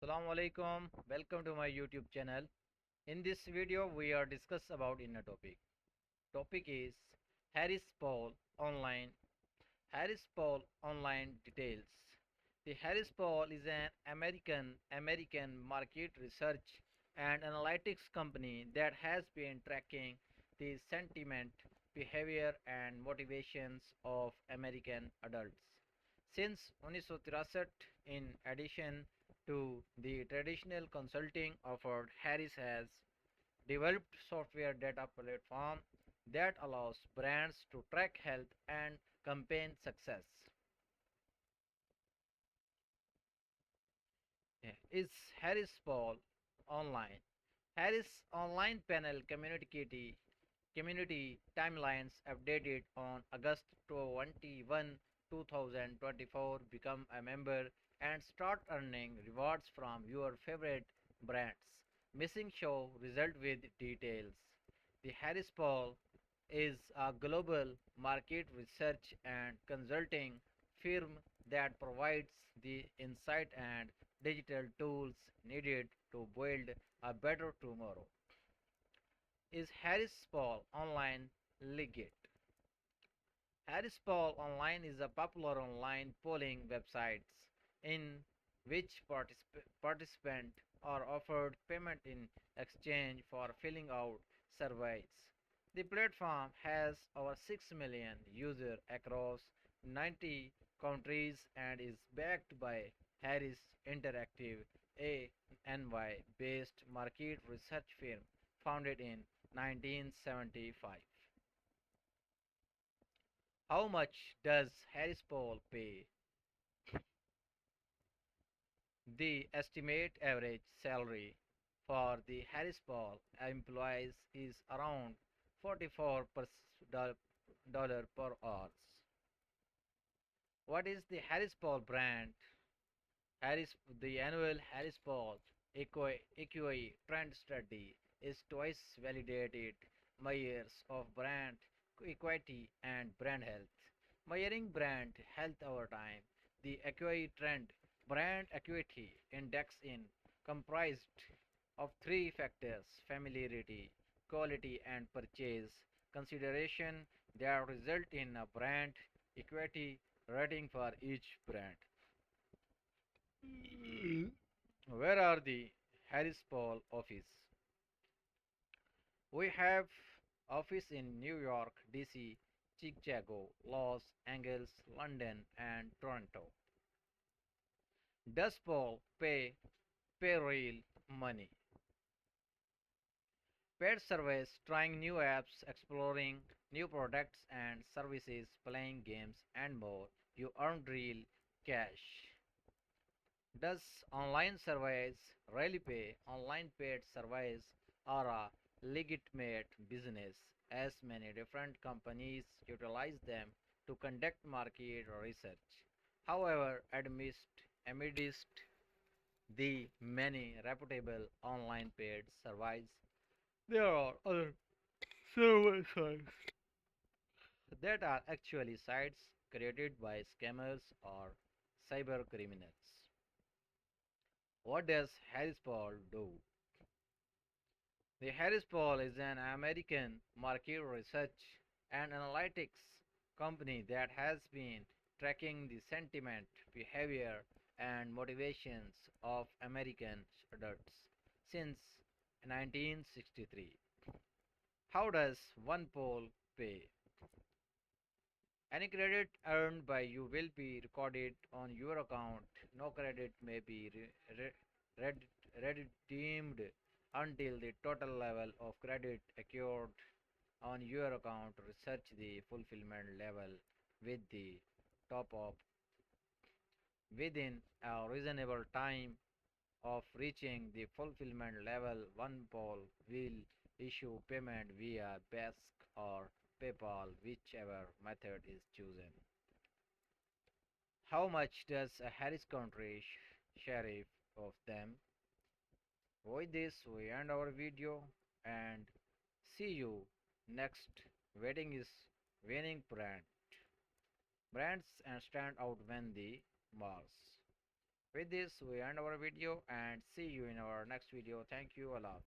Assalamu alaikum. Welcome to my YouTube channel. In this video, we are discuss about in a topic. Topic is Harris Poll online. Harris Poll online details. The Harris Poll is an American market research and analytics company that has been tracking the sentiment, behavior, and motivations of American adults since 1963. In addition to the traditional consulting offered, Harris has developed software data platform that allows brands to track health and campaign success. Is Harris Poll online? Harris online panel community timelines updated on August 21, 2024. Become a member and start earning rewards from your favorite brands. Missing show result with details. The Harris Poll is a global market research and consulting firm that provides the insight and digital tools needed to build a better tomorrow. Is Harris Poll online legit? Harris Poll Online is a popular online polling website in which participants are offered payment in exchange for filling out surveys. The platform has over 6 million users across 90 countries and is backed by Harris Interactive, a NY-based market research firm founded in 1975. How much does Harris Poll pay? The estimated average salary for the Harris Poll employees is around 44 dollar per hour. What is the Harris Poll brand? The annual Harris Poll EQI trend study is twice validated measures of brand equity and brand health. Measuring brand health over time, the EQI trend brand equity index in comprised of three factors: familiarity, quality, and purchase consideration that result in a brand equity rating for each brand. Where are the Harris Poll office? We have office in New York, DC, Chicago, Los Angeles, London, and Toronto. Does Paul pay real money? Paid surveys, trying new apps, exploring new products and services, playing games, and more. You earn real cash. Does online surveys really pay? Online paid surveys are a legitimate business as many different companies utilize them to conduct market research. However, amidst the many reputable online paid surveys, there are other survey sites that are actually sites created by scammers or cyber criminals. What does Harris Poll do? The Harris Poll is an American market research and analytics company that has been tracking the sentiment, behavior, and motivations of American adults since 1963. How does one poll pay? Any credit earned by you will be recorded on your account. No credit may be redeemed until the total level of credit accrued on your account. Research the fulfillment level with the top up within a reasonable time of reaching the fulfillment level. One poll will issue payment via BASC or PayPal, whichever method is chosen. How much does a Harris County sheriff of them? With this, we end our video and see you next. Wedding is winning brands and stand out when the Mars. With this, we end our video and see you in our next video. Thank you, Allah.